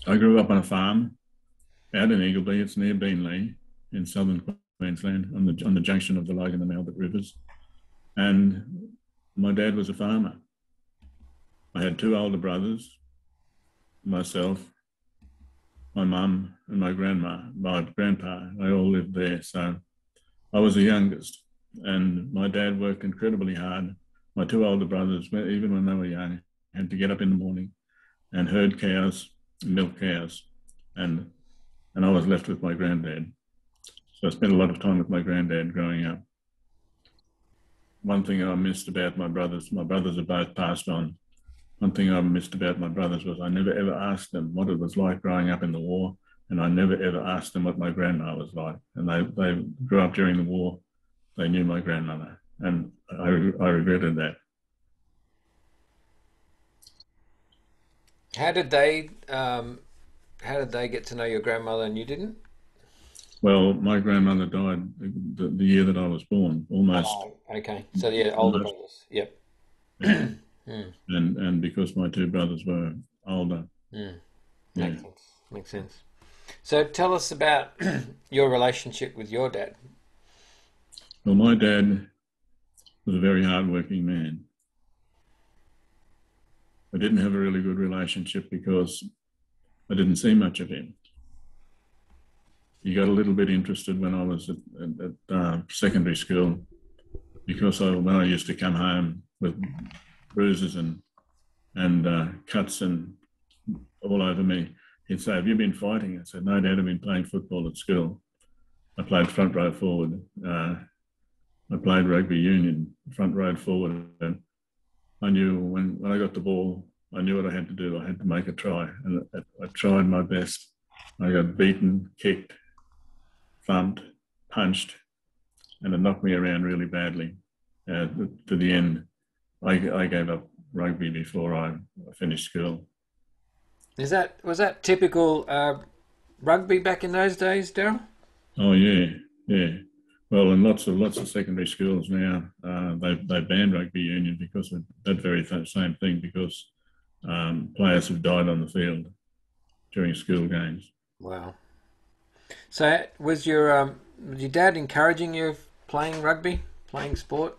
I grew up on a farm out in Eagleby. It's near Beenleigh in southern Queensland on the junction of the Logan and Albert rivers. And my dad was a farmer. I had two older brothers, myself, my mum, and my grandpa. They all lived there. So I was the youngest, and my dad worked incredibly hard. My two older brothers, even when they were young, had to get up in the morning and herd cows, milk cows, and and I was left with my granddad. So I spent a lot of time with my granddad growing up. One thing I missed about my brothers have both passed on. One thing I missed about my brothers was I never ever asked them what it was like growing up in the war, and I never ever asked them what my grandma was like. And they grew up during the war. They knew my grandmother, and I regretted that. How did they how did they get to know your grandmother and you didn't? Well, my grandmother died the year that I was born, almost, Oh, okay. So yeah, older almost, brothers. Yep. yeah. Mm, And because my two brothers were older, mm. yeah. Makes sense. Makes sense. So tell us about your relationship with your dad. Well, my dad was a very hardworking man. I didn't have a really good relationship because I didn't see much of him. He got a little bit interested when I was at secondary school because when I used to come home with bruises and cuts and all over me, he'd say, "Have you been fighting?" I said, "No, Dad, I've been playing football at school. I played front row forward. I played rugby union, front row forward, and I knew when I got the ball, I knew what I had to do. I had to make a try, and I tried my best. I got beaten, kicked, thumped, punched, and it knocked me around really badly. To the end, I gave up rugby before I finished school. Is that was that typical rugby back in those days, Daryl? Oh yeah, yeah. Well, in lots of secondary schools now, they banned rugby union because of that very same thing. Because players have died on the field during school games. Wow. So was your dad encouraging you playing rugby, playing sport?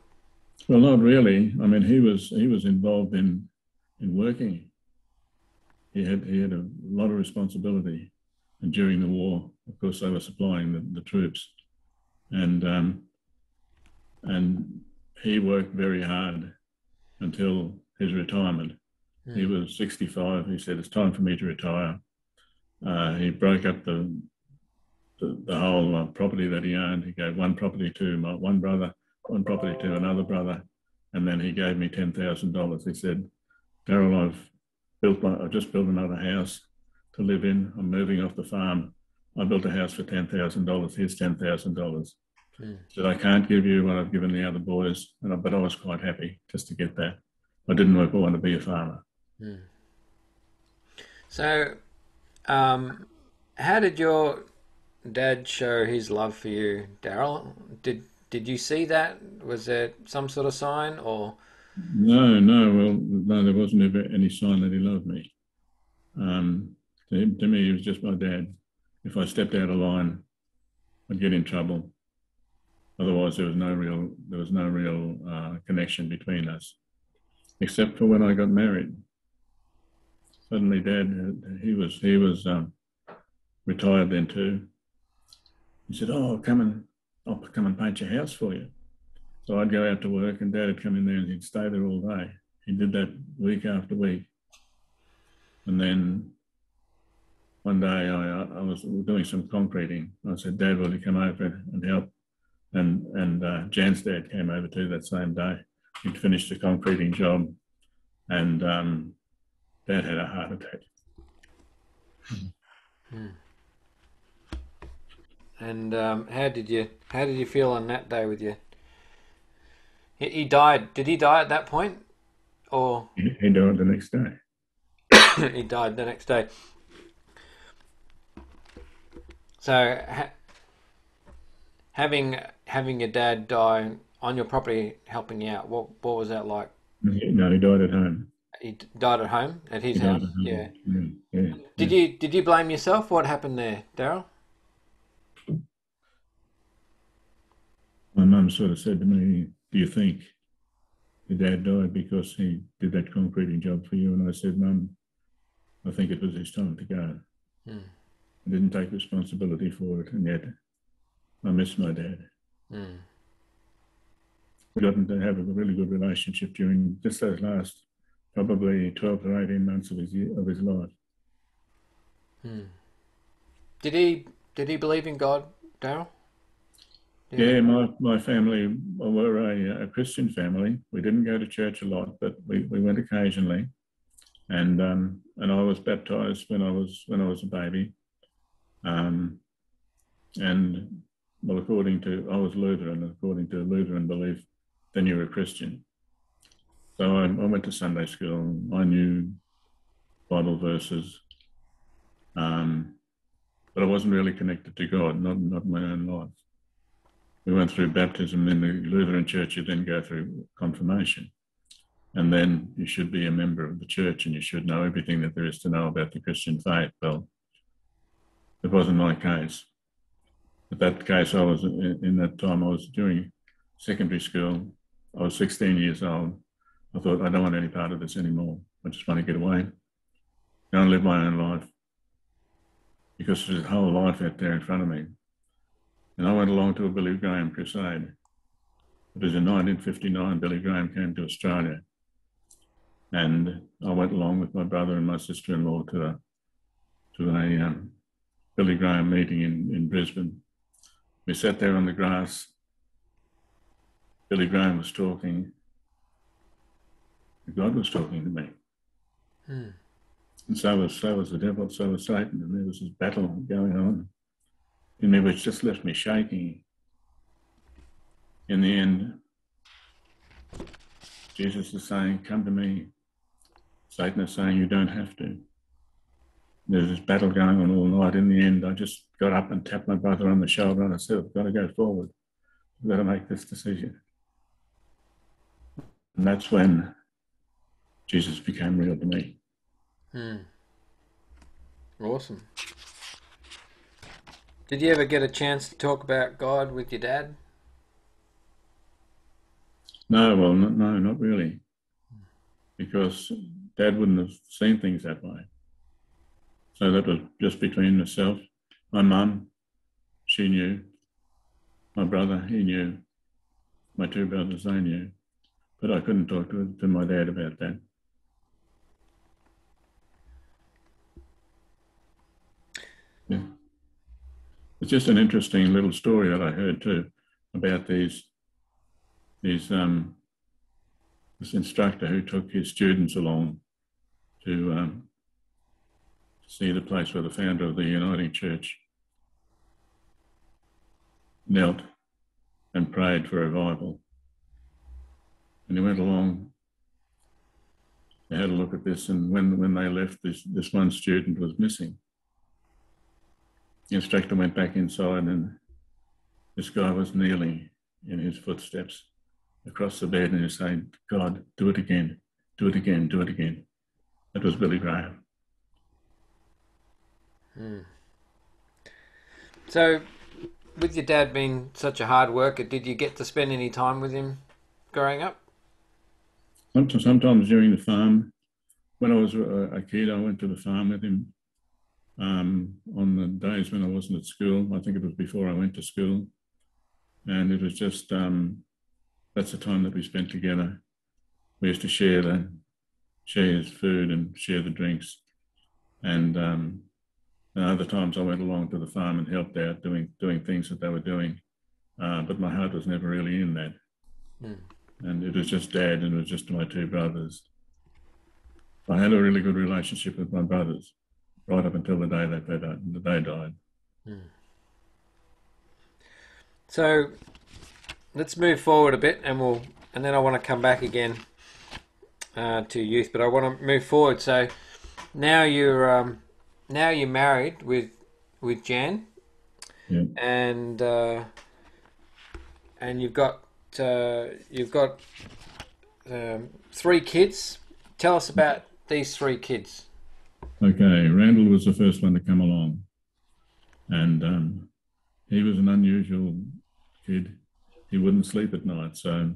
Well, not really. I mean, he was involved in working. He had a lot of responsibility, and during the war, of course, they were supplying the troops, and and he worked very hard until his retirement. He Hmm. was 65. He said, "It's time for me to retire." He broke up the whole property that he owned. He gave one property to one brother, one property to another brother, and then he gave me $10,000. He said, "Daryl, I've just built another house to live in. I'm moving off the farm. I built a house for $10,000. Here's $10,000." Hmm. Said, "I can't give you what I've given the other boys," but I was quite happy just to get that. I didn't want to be a farmer. Hmm. So, um, how did your dad show his love for you, Daryl? Did you see that? Was there some sort of sign, or No, no, well, no, there wasn't ever any sign that he loved me. To me, he was just my dad. If I stepped out of line, I'd get in trouble. Otherwise, there was no real connection between us, except for when I got married. Suddenly, Dad, he was retired then too. He said, I'll come and paint your house for you." So I'd go out to work, and Dad would come in there and he'd stay there all day. He did that week after week, and then one day I was doing some concreting. I said, "Dad, will you come over and help?" And Jan's dad came over too that same day. He'd finished the concreting job, and Dad had a heart attack. hmm. And how did you feel on that day with you? He died. Did he die at that point, or He died the next day. he died the next day? So having your dad die on your property helping you out, what was that like? No, he died at home. Died at home, at his He died house. at Yeah. home. Yeah, yeah. Did Did you blame yourself? What happened there, Daryl? My mum sort of said to me, "Do you think your dad died because he did that concreting job for you?" And I said, "Mum, I think it was his time to go. Mm. I didn't take responsibility for it, and yet I miss my dad." Mm. We got to have a really good relationship during just those last probably 12 to 18 months of his life. Mm. Did he believe in God, Daryl? Yeah, my family were a Christian family. We didn't go to church a lot, but we went occasionally. And I was baptized when I was a baby. Um, and well, I was Lutheran. According to Lutheran belief, then you're a Christian. So I went to Sunday school. I knew Bible verses, but I wasn't really connected to God, not my own life. We went through baptism in the Lutheran church. You then go through confirmation, and then you should be a member of the church, and you should know everything that there is to know about the Christian faith. Well, it wasn't my case. At that case, I was in that time. I was doing secondary school. I was 16 years old. I thought, I don't want any part of this anymore. I just want to get away. Go and live my own life, because there's a whole life out there in front of me. And I went along to a Billy Graham crusade. It was in 1959. Billy Graham came to Australia, and I went along with my brother and my sister-in-law to a Billy Graham meeting in Brisbane. We sat there on the grass. Billy Graham was talking. God was talking to me. Mm. And so was the devil, so was Satan. And there was this battle going on in me, which just left me shaking. In the end, Jesus is saying, "Come to me." Satan is saying, "You don't have to." There's this battle going on all night. In the end, I just got up and tapped my brother on the shoulder and I said, "I've got to go forward. I've got to make this decision." And that's when Jesus became real to me. Mm. Awesome. Did you ever get a chance to talk about God with your dad? No, well, no, not really, because Dad wouldn't have seen things that way. So that was just between myself, my mum, she knew, my brother, he knew, my two brothers, they knew, but I couldn't talk to my dad about that. Yeah. It's just an interesting little story that I heard too about this instructor who took his students along to see the place where the founder of the Uniting Church knelt and prayed for revival. And he went along, they had a look at this, and when they left, this one student was missing. The instructor went back inside, and this guy was kneeling in his footsteps across the bed, and he was saying, "God, do it again, do it again, do it again." That was Billy Graham. Mm. So, with your dad being such a hard worker, did you get to spend any time with him growing up? Sometimes during the farm, when I was a kid, I went to the farm with him on the days when I wasn't at school. I think it was before I went to school. And it was just, that's the time that we spent together. We used to share his food and share the drinks. And other times I went along to the farm and helped out doing things that they were doing. But my heart was never really in that. Mm. And it was just Dad, and it was just my two brothers. I had a really good relationship with my brothers right up until the day that they died. Mm. So let's move forward a bit, and then I want to come back again to youth, but I want to move forward. So now you're married with Jan, Yeah. and you've got 3 kids. Tell us about these 3 kids. Okay, Randall was the first one to come along, and he was an unusual kid. He wouldn't sleep at night, so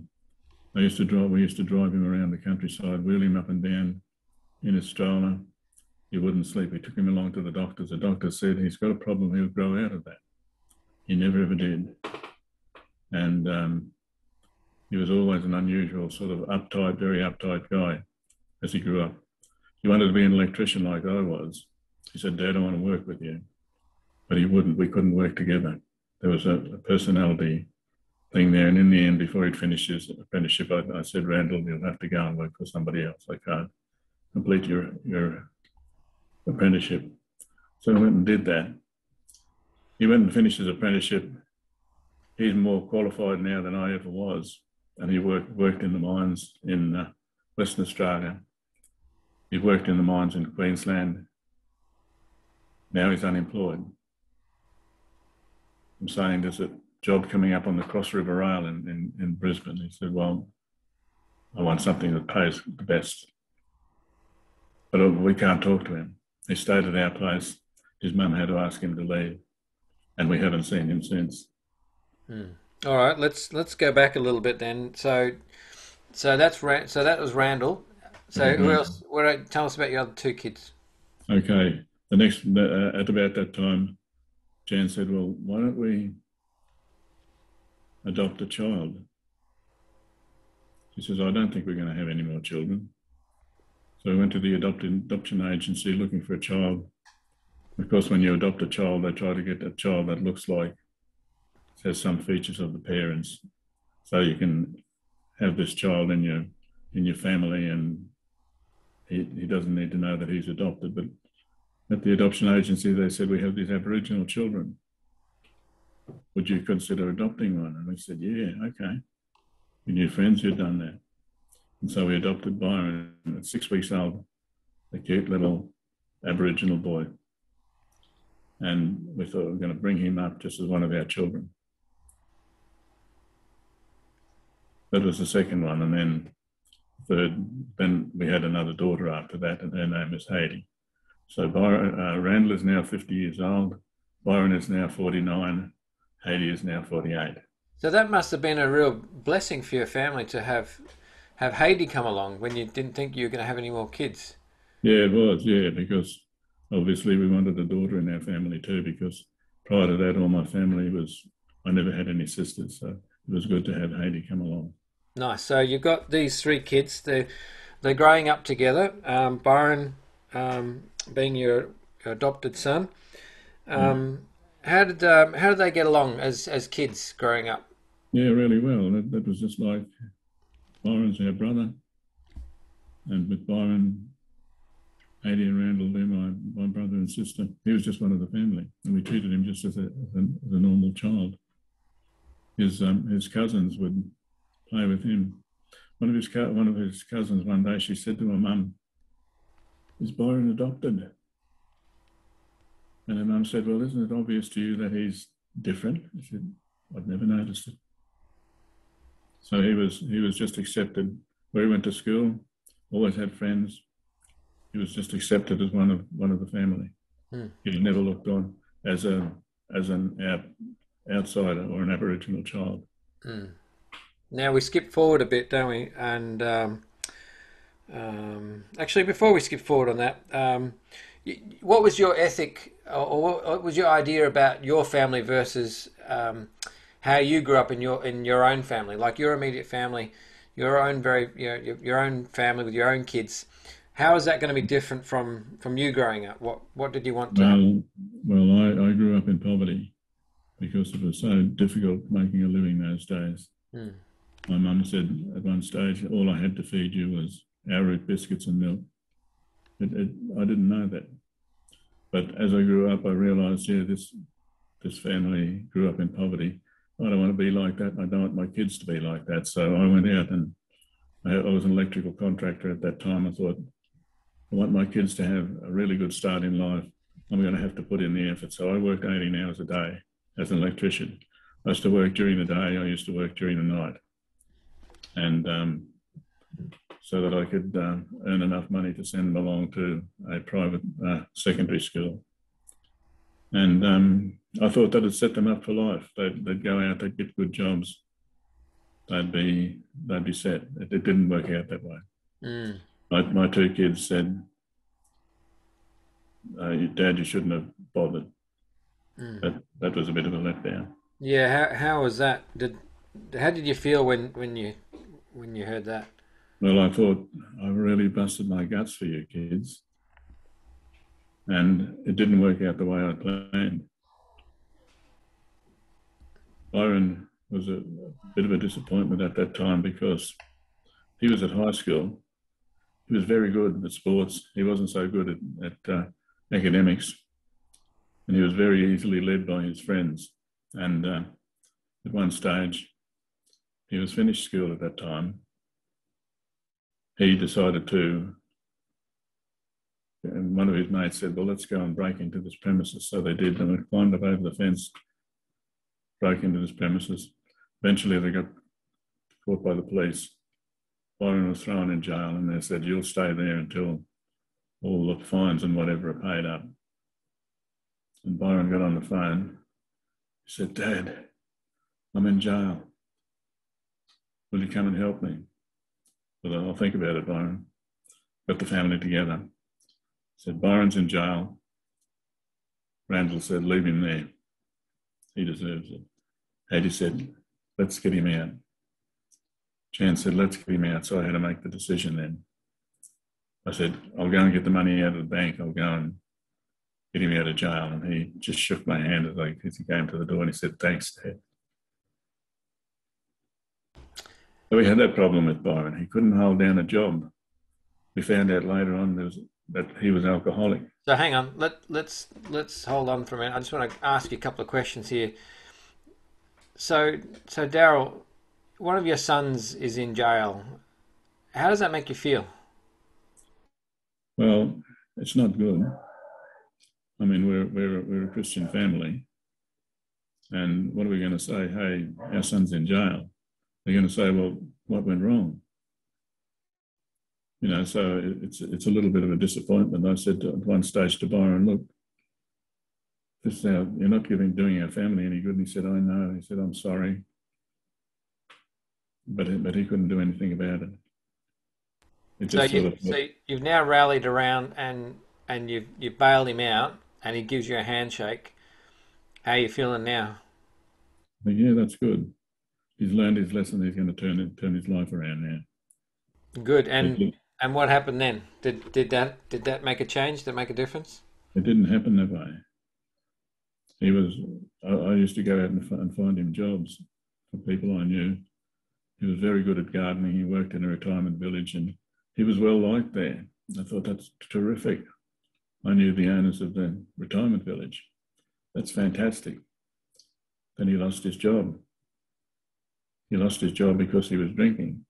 we used to drive him around the countryside, wheel him up and down in his stroller. He wouldn't sleep. We took him along to the doctors. The doctor said he's got a problem. He'll grow out of that. He never ever did, and he was always an unusual sort of uptight, very uptight guy as he grew up. He wanted to be an electrician like I was. He said, "Dad, I want to work with you." But he wouldn't. We couldn't work together. There was a personality thing there. And in the end, before he'd finished his apprenticeship, I said, "Randall, you'll have to go and work for somebody else. I can't complete your apprenticeship." So I went and did that. He went and finished his apprenticeship. He's more qualified now than I ever was. And he worked in the mines in Western Australia. He worked in the mines in Queensland. Now he's unemployed. I'm saying there's a job coming up on the Cross River Rail in Brisbane. He said, "Well, I want something that pays the best." But we can't talk to him. He stayed at our place. His mum had to ask him to leave, and we haven't seen him since. All right, let's go back a little bit then. So that was Randall. So who else? Tell us about your other two kids. Okay. At about that time, Jan said, "Well, why don't we adopt a child?" She says, "I don't think we're going to have any more children." So we went to the adoption agency looking for a child. Of course, when you adopt a child, they try to get a child that looks like, has some features of the parents, so you can have this child in your family, and he doesn't need to know that he's adopted. But at the adoption agency, they said, "We have these Aboriginal children. Would you consider adopting one?" And we said, "Yeah, okay." We knew friends who'd done that. And so we adopted Byron at 6 weeks old, a cute little Aboriginal boy. And we thought we were going to bring him up just as one of our children. That was the second one. And then then we had another daughter after that, and her name is Haiti. So Randall is now 50 years old. Byron is now 49. Haiti is now 48. So that must have been a real blessing for your family to have Haiti come along when you didn't think you were going to have any more kids. Yeah, it was, yeah, because obviously we wanted a daughter in our family too, because prior to that, all my family I never had any sisters, so it was good to have Haiti come along. Nice. So you've got these three kids. They're growing up together. Byron being your adopted son. How did they get along as kids growing up? Yeah, really well. That was just like Byron's our brother, and with Byron, Haiti and Randall, they're my brother and sister. He was just one of the family, and we treated him just as a normal child. His cousins would play with him. One of his cousins one day, she said to her mum, "Is Byron adopted?" And her mum said, "Well, isn't it obvious to you that he's different?" I said, "I've never noticed it." So he was just accepted. Where he went to school, always had friends. He was just accepted as one of the family. He never looked on as an outsider or an Aboriginal child. Now we skip forward a bit, don't we? And actually, before we skip forward on that, what was your ethic, or what was your idea about your family versus how you grew up in your own family, like your immediate family, your own your own family with your own kids? How is that going to be different from you growing up? What did you want to? Well, I grew up in poverty because it was so difficult making a living those days. My mum said at one stage, all I had to feed you was arrowroot biscuits and milk. I didn't know that. But as I grew up, I realised, this family grew up in poverty. I don't want to be like that. I don't want my kids to be like that. So I went out and I was an electrical contractor at that time. I thought, I want my kids to have a really good start in life. I'm going to have to put in the effort. So I worked 18 hours a day as an electrician. I used to work during the day. I used to work during the night. And so that I could earn enough money to send them along to a private secondary school. And I thought that would set them up for life. They'd go out, they'd get good jobs, they'd be set. It didn't work out that way. Mm. My two kids said, "Dad, you shouldn't have bothered." That was a bit of a letdown. Yeah, how was that? How did you feel when you heard that? Well, I thought, I really busted my guts for you kids, and it didn't work out the way I planned. Byron was a bit of a disappointment at that time because he was at high school. He was very good at sports. He wasn't so good at academics, and he was very easily led by his friends. And at one stage, he was finished school at that time. He decided to, and one of his mates said, "Well, let's go and break into this premises." So they did, and we climbed up over the fence, broke into this premises. Eventually, they got caught by the police. Byron was thrown in jail, and they said, "You'll stay there until all the fines and whatever are paid up." And Byron got on the phone. He said, "Dad, I'm in jail. Will you come and help me?" Well, I'll think about it, Byron. Got the family together. Said, "Byron's in jail." Randall said, "Leave him there. He deserves it." Hattie said, "Let's get him out." Jan said, "Let's get him out." So I had to make the decision then. I said, "I'll go and get the money out of the bank. I'll go and get him out of jail." And he just shook my hand as he came to the door, and he said, "Thanks, Dad." So we had that problem with Byron. He couldn't hold down a job. We found out later on that he was alcoholic. So hang on, let's hold on for a minute. I just want to ask you a couple of questions here. So Daryl, one of your sons is in jail. How does that make you feel? Well, it's not good. I mean, we're a Christian family, and what are we going to say? Hey, our son's in jail. They're going to say, "Well, what went wrong?" You know, so it's a little bit of a disappointment. I said at one stage to Byron, "Look, you're not doing our family any good." And he said, "I know." He said, "I'm sorry," but he couldn't do anything about it. So you've now rallied around and you've bailed him out, and he gives you a handshake. How are you feeling now? But yeah, that's good. He's learned his lesson. He's going to turn his life around now. Good. And what happened then? Did that make a change? Did it make a difference? It didn't happen that way. I used to go out and find him jobs for people I knew. He was very good at gardening. He worked in a retirement village, and he was well liked there. I thought, that's terrific. I knew the owners of the retirement village. That's fantastic. Then he lost his job. He lost his job because he was drinking.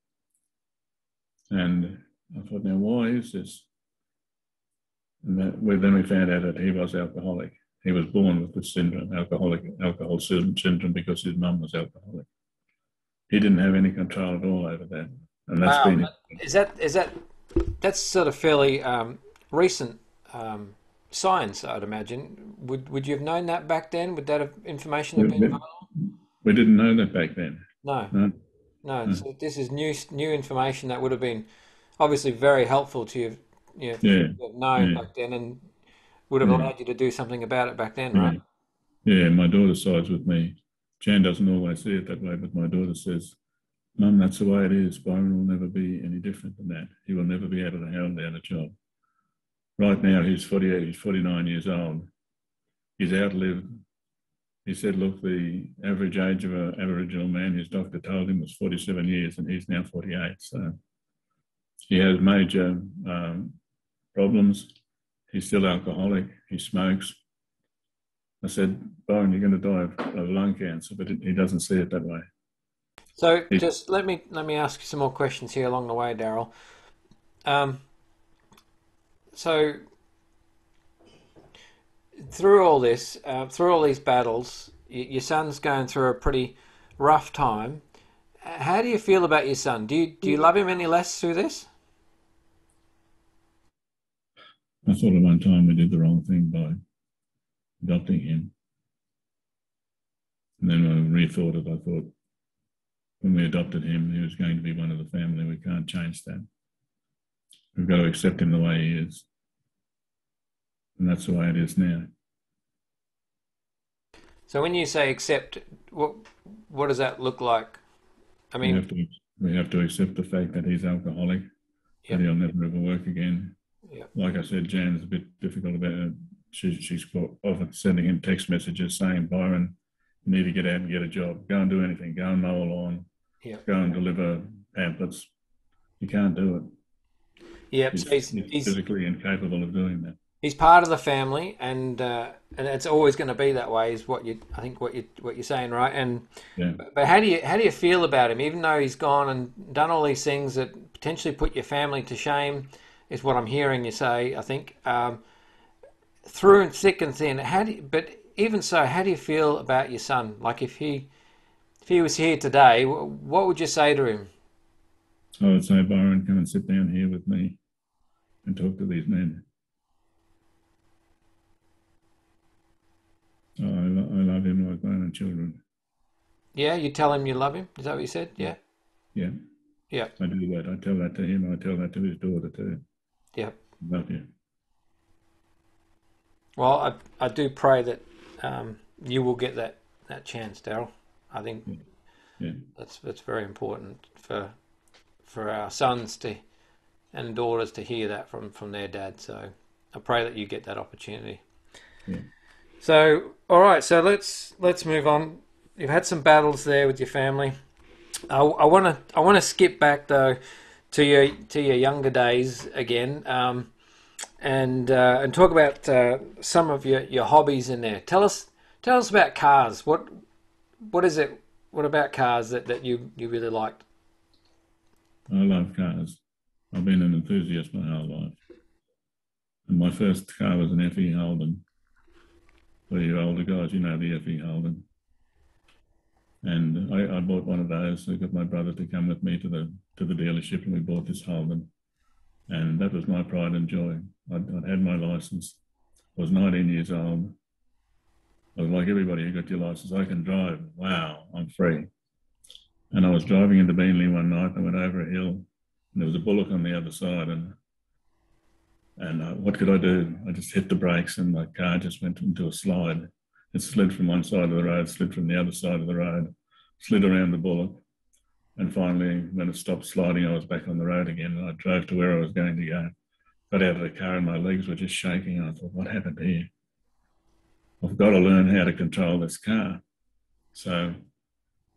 And I thought, now why is this? And then we found out that he was alcoholic. He was born with this syndrome, alcohol syndrome, because his mum was alcoholic. He didn't have any control at all over that, and that's sort of fairly recent science, I'd imagine. Would you have known that back then? Would that have information have been available? We didn't know that back then. No. So this is new information that would have been obviously very helpful to you. Have known back then, and would have allowed you to do something about it back then, right? Yeah, my daughter sides with me. Jan doesn't always see it that way, but my daughter says, "Mum, that's the way it is. Byron will never be any different than that. He will never be able to hold down a job." Right now, he's 48, he's 49 years old. He's outlived. He said, look, the average age of an Aboriginal man, his doctor told him, was 47 years, and he's now 48. So he has major problems. He's still alcoholic. He smokes. I said, "Byron, you're going to die of lung cancer," but he doesn't see it that way. So just let me ask you some more questions here along the way, Daryl. So through all this, through all these battles, your son's going through a pretty rough time. How do you feel about your son? Do you love him any less through this? I thought at one time we did the wrong thing by adopting him. And then when I rethought it, I thought when we adopted him, he was going to be one of the family. We can't change that. We've got to accept him the way he is. And that's the way it is now. So when you say accept, what does that look like? I mean, we have to accept the fact that he's alcoholic, yep. that he'll never ever work again. Yep. Like I said, Jan's a bit difficult about it. She's often sending him text messages saying, Byron, you need to get out and get a job. Go and do anything. Go and mow a lawn. Yep. Go and deliver pamphlets. You can't do it. Yep. He's physically incapable of doing that. He's part of the family, and it's always going to be that way. Is what you're saying, right? And yeah. But how do you feel about him? Even though he's gone and done all these things that potentially put your family to shame, is what I'm hearing you say. I think through thick and thin. But even so, how do you feel about your son? Like if he was here today, what would you say to him? I would say, Byron, come and sit down here with me and talk to these men. I love him like my own children. Yeah, you tell him you love him? Is that what you said? Yeah? Yeah. Yeah. I do that. I tell that to him. I tell that to his daughter too. Yeah. Love you. Well, I do pray that you will get that chance, Daryl. I think that's very important for our sons and daughters to hear that from their dad. So I pray that you get that opportunity. Yeah. So, all right. So let's move on. You've had some battles there with your family. I want to skip back though to your younger days again, and talk about some of your hobbies in there. Tell us about cars. What is it? What about cars that you really liked? I love cars. I've been an enthusiast my whole life, and my first car was an FE Holden. For you older guys, you know the FE Holden. And I bought one of those. I got my brother to come with me to the dealership, and we bought this Holden. And that was my pride and joy. I'd had my license. I was 19 years old. I was like everybody, you got your license. I can drive. Wow, I'm free. And I was driving into Beenleigh one night. I went over a hill, and there was a bullock on the other side. And what could I do? I just hit the brakes, and my car just went into a slide. It slid from one side of the road, slid from the other side of the road, slid around the bullock. And finally, when it stopped sliding, I was back on the road again, and I drove to where I was going to go. Got out of the car, and my legs were just shaking. And I thought, what happened here? I've got to learn how to control this car. So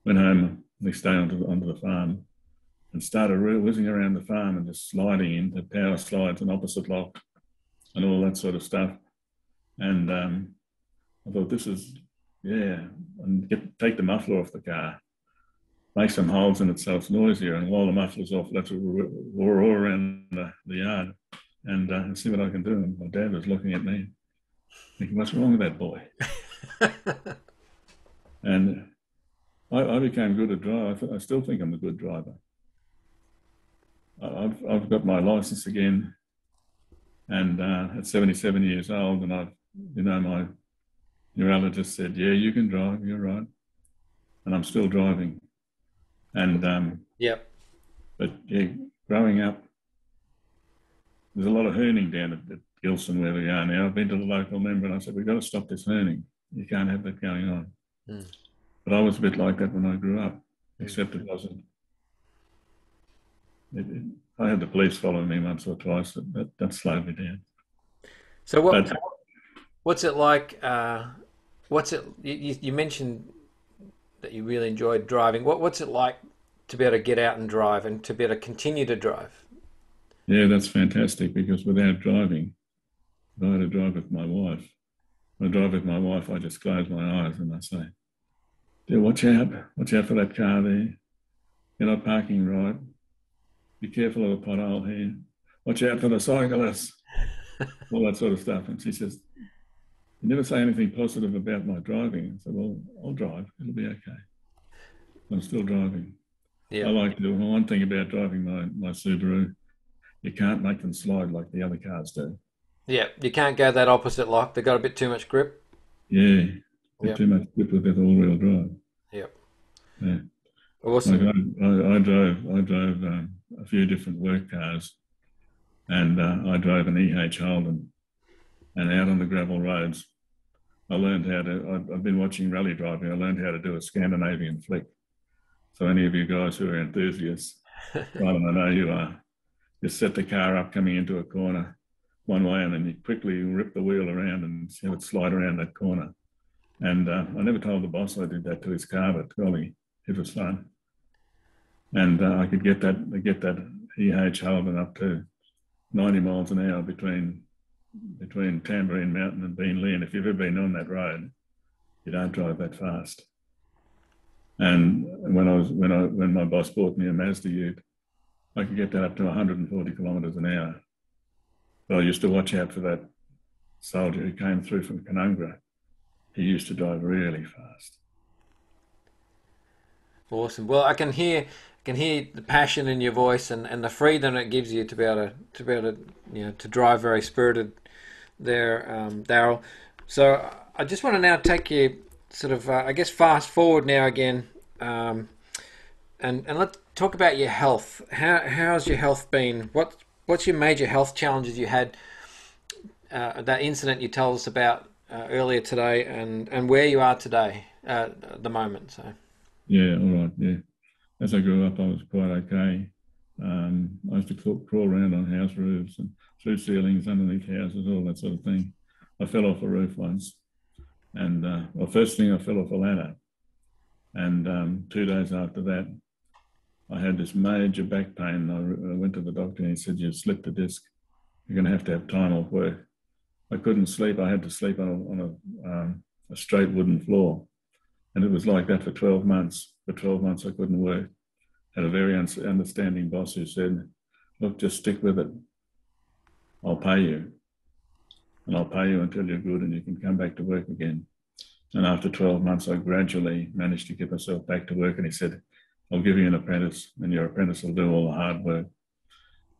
went home the next day onto the farm and started whizzing around the farm and just sliding into power slides and opposite lock and all that sort of stuff. And I thought, this is, and take the muffler off the car, make some holes in it so it's noisier, and while the muffler's off, let's roar all around the yard and see what I can do. And my dad was looking at me, thinking, what's wrong with that boy? And I became good at driving. I still think I'm a good driver. I've got my license again, and at 77 years old, and my neurologist said, yeah, you can drive, you're right. And I'm still driving. And yep. But yeah, growing up, there's a lot of herning down at Gilson where we are now. I've been to the local member and I said, we've got to stop this herning. You can't have that going on. Mm. But I was a bit like that when I grew up, except it wasn't. I had the police follow me once or twice. That slowed me down. So what's it like? You mentioned that you really enjoyed driving. What's it like to be able to get out and drive and to be able to continue to drive? Yeah, that's fantastic, because without driving, if I had to drive with my wife, when I drive with my wife, I just close my eyes and I say, dear, watch out for that car there. You're not parking right. Be careful of the pothole here. Watch out for the cyclists. All that sort of stuff. And she says, you never say anything positive about my driving. I said, well, I'll drive. It'll be okay. I'm still driving. Yeah. I like to do one thing about driving my Subaru. You can't make them slide like the other cars do. Yeah, you can't go that opposite lock. They got a bit too much grip. Yeah, had Yep. too much grip with that all-wheel drive. Yep. Yeah. Like Awesome. I drove a few different work cars, and I drove an EH Holden, and out on the gravel roads, I learned how to. I've been watching rally driving. I learned how to do a Scandinavian flick. So any of you guys who are enthusiasts, well, I know you are. Just set the car up coming into a corner one way, and then you quickly rip the wheel around and have it slide around that corner. And I never told the boss I did that to his car, but golly, it was fun. And I could get that EH Holden up to 90 miles an hour between Tambourine Mountain and Beenleigh. And if you've ever been on that road, you don't drive that fast. And when my boss bought me a Mazda Ute, I could get that up to 140 kilometres an hour. But I used to watch out for that soldier who came through from Canungra. He used to drive really fast. Awesome. Well, I can hear the passion in your voice and the freedom it gives you to be able to to drive very spirited there, Daryl. So I just want to now take you sort of I guess fast forward now again, and let's talk about your health. How's your health been? What's your major health challenges you had? That incident you told us about earlier today, and where you are today at the moment. So. Yeah, all right, yeah. As I grew up, I was quite okay. I used to crawl around on house roofs and through ceilings, underneath houses, all that sort of thing. I fell off a roof once, and well, first thing I fell off a ladder, and 2 days after that, I had this major back pain. I went to the doctor, and he said, "You've slipped a disc. You're going to have time off work." I couldn't sleep. I had to sleep on a straight wooden floor, and it was like that for 12 months. For 12 months, I couldn't work. Had a very understanding boss who said, "Look, just stick with it. I'll pay you, and I'll pay you until you're good and you can come back to work again." And after 12 months, I gradually managed to get myself back to work. And he said, "I'll give you an apprentice, and your apprentice will do all the hard work."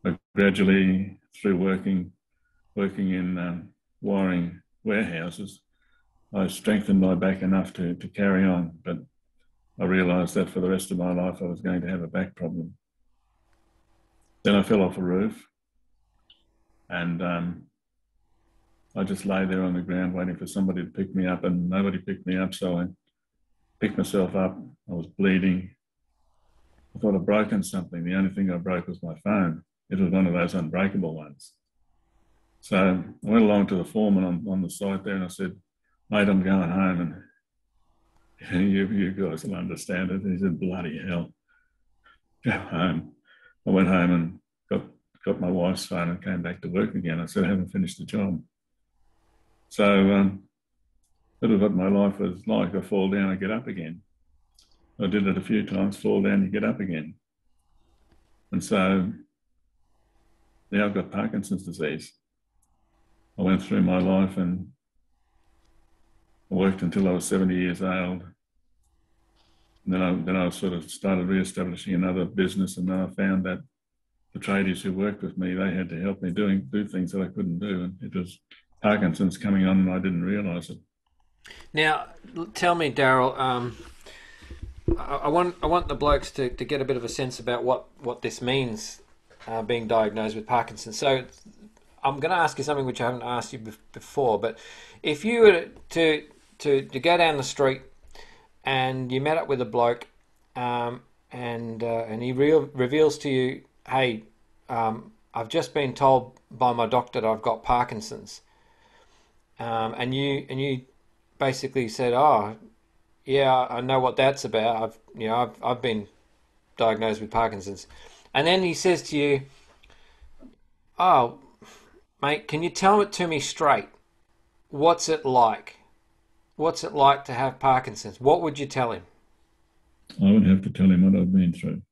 But gradually, through working in wiring warehouses, I strengthened my back enough to carry on. But I realised that for the rest of my life, I was going to have a back problem. Then I fell off a roof, and I just lay there on the ground waiting for somebody to pick me up, and nobody picked me up. So I picked myself up. I was bleeding. I thought I'd broken something. The only thing I broke was my phone. It was one of those unbreakable ones. So I went along to the foreman on the site there, and I said, "Mate, I'm going home, and you guys will understand it." And he said, "Bloody hell, go home." I went home and got my wife's phone and came back to work again. I said, "I haven't finished the job." So that was what my life was like. I fall down, I get up again. I did it a few times, fall down, you get up again. And so now I've got Parkinson's disease. I went through my life and I worked until I was 70 years old. And then I sort of started re-establishing another business, and then I found that the tradies who worked with me, they had to help me do things that I couldn't do. And it was Parkinson's coming on and I didn't realise it. Now, tell me, Daryl. I want the blokes to get a bit of a sense about what this means, being diagnosed with Parkinson's. So I'm going to ask you something which I haven't asked you before. But if you were to go down the street and you met up with a bloke, and he reveals to you, "Hey, I've just been told by my doctor that I've got Parkinson's," and you basically said, "Oh, yeah, I know what that's about. I've been diagnosed with Parkinson's," and then he says to you, "Oh, mate, can you tell it to me straight? What's it like? What's it like to have Parkinson's?" What would you tell him? I would have to tell him what I've been through.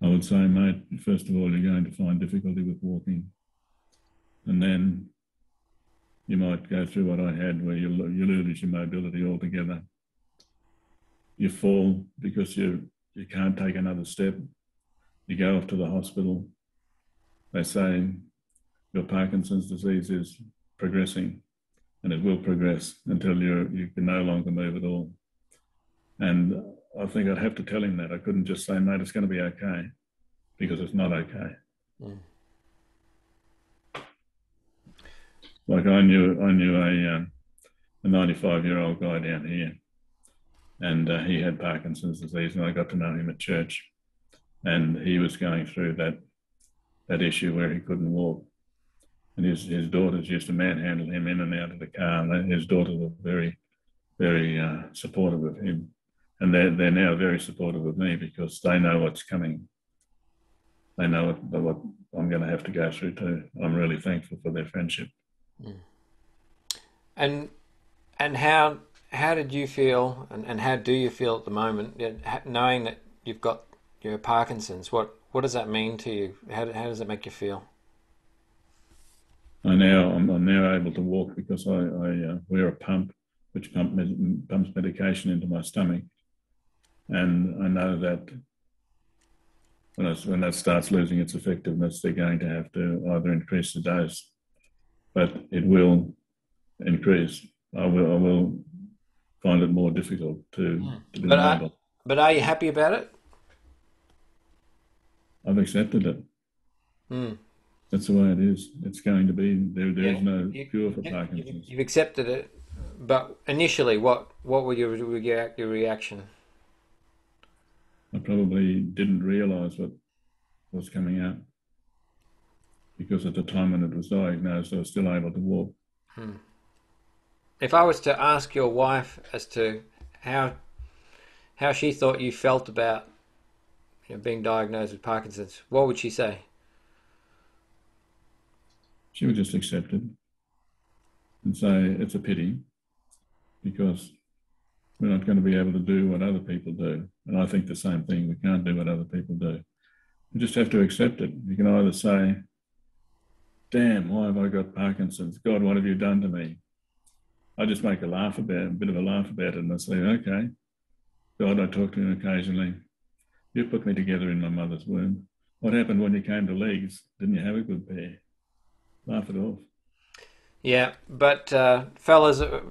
I would say, "Mate, first of all, you're going to find difficulty with walking. And then you might go through what I had, where you lose your mobility altogether. You fall because you can't take another step. You go off to the hospital. They say your Parkinson's disease is progressing, and it will progress until you can no longer move at all. And I think I'd have to tell him that. I couldn't just say, mate, it's going to be okay, because it's not okay. Mm. Like I knew a 95-year-old guy down here, and he had Parkinson's disease, and I got to know him at church, and he was going through that issue where he couldn't walk, and his daughters used to manhandle him in and out of the car, and his daughters were very, very supportive of him, and they're now very supportive of me because they know what's coming. They know what I'm going to have to go through too. I'm really thankful for their friendship. And how did you feel, and how do you feel at the moment, knowing that you've got your Parkinson's? What does that mean to you? How does it make you feel? I'm now able to walk because I wear a pump which pumps medication into my stomach, and I know that when that starts losing its effectiveness, they're going to have to either increase the dose, but it will increase. I will find it more difficult to be able. But are you happy about it? I've accepted it. Mm. That's the way it is. It's going to be. There Yeah. is no cure for Parkinson's. You've accepted it, but initially, what were your reaction? I probably didn't realise what was coming out, because at the time when it was diagnosed, I was still able to walk. If I was to ask your wife as to how she thought you felt about being diagnosed with Parkinson's, what would she say? She would just accept it and say it's a pity because we're not going to be able to do what other people do. And I think the same thing. We can't do what other people do. We just have to accept it. You can either say, damn, why have I got Parkinson's? God, what have you done to me? I just make a bit of a laugh about it, and I say, okay, God, I talk to him occasionally. You put me together in my mother's womb. What happened when you came to legs? Didn't you have a good pair? Laugh it off. Yeah, but fellas, Daryl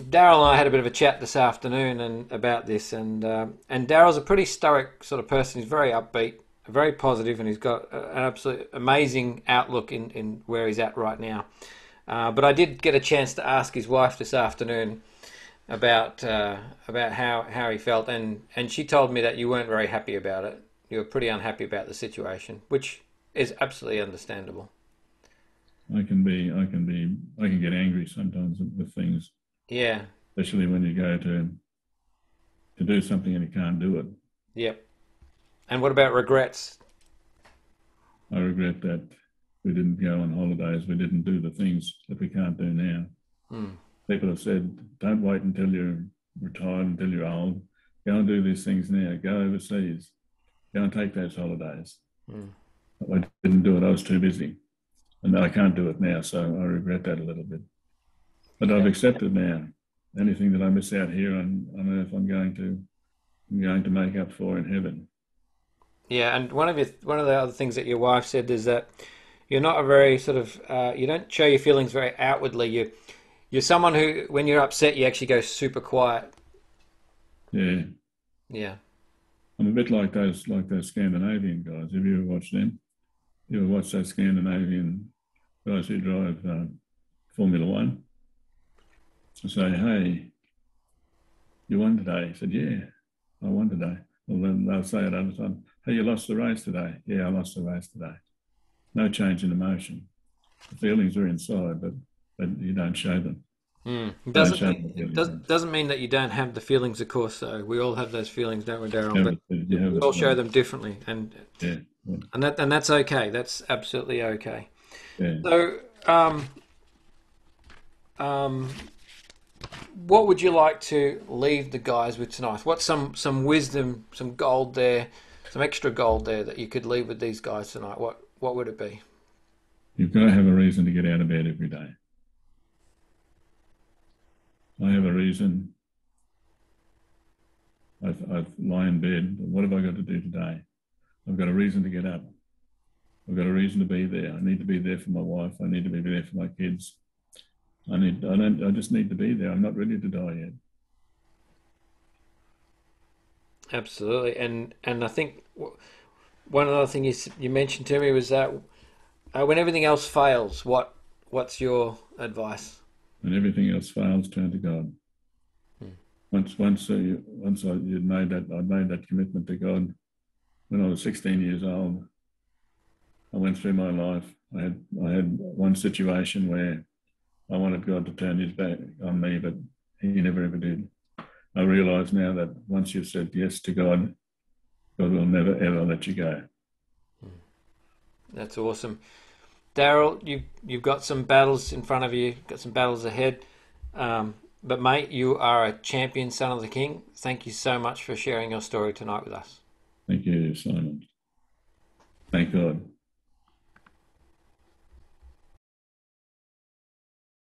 and I had a bit of a chat this afternoon about this, and Daryl's a pretty stoic sort of person. He's very upbeat, very positive, and he's got an absolute amazing outlook in where he's at right now. But I did get a chance to ask his wife this afternoon about how he felt, and she told me that you weren't very happy about it. You were pretty unhappy about the situation, which is absolutely understandable. I can get angry sometimes with things. Yeah. Especially when you go to do something and you can't do it. Yep. And what about regrets? I regret that we didn't go on holidays. We didn't do the things that we can't do now. People have said, don't wait until you're retired, until you're old. Go and do these things now. Go overseas. Go and take those holidays. I didn't do it. I was too busy. And I can't do it now, so I regret that a little bit. But I've accepted now. Anything that I miss out here on earth, I'm going to make up for in heaven. Yeah, and one of the other things that your wife said is that you're not a very sort of you don't show your feelings very outwardly. You're someone who, when you're upset, you actually go super quiet. Yeah. Yeah. I'm a bit like those Scandinavian guys. Have you ever watched them? You ever watch those Scandinavian guys who drive Formula One? I say, hey, you won today. He said, yeah, I won today. Well, then they'll say it other time, hey, you lost the race today. Yeah, I lost the race today. No change in emotion. The feelings are inside, but you don't show them. Doesn't mean that you don't have the feelings, of course. So we all have those feelings, don't we, Daryl? But we all show them differently, and that's okay. That's absolutely okay. Yeah. So, what would you like to leave the guys with tonight? What's some wisdom, some gold there, some extra gold there that you could leave with these guys tonight? What would it be? You've got to have a reason to get out of bed every day. I have a reason. I lie in bed. What have I got to do today? I've got a reason to get up. I've got a reason to be there. I need to be there for my wife. I need to be there for my kids. I just need to be there. I'm not ready to die yet. Absolutely. And I think one other thing you mentioned to me was that when everything else fails, what's your advice? When everything else fails, turn to God. Once I'd made that commitment to God when I was 16 years old. I went through my life. I had one situation where I wanted God to turn his back on me, but he never ever did. I realise now that once you've said yes to God, God will never ever let you go. That's awesome. Daryl, you've got some battles in front of you, got some battles ahead. But mate, you are a champion son of the King. Thank you so much for sharing your story tonight with us. Thank you, Simon. Thank God.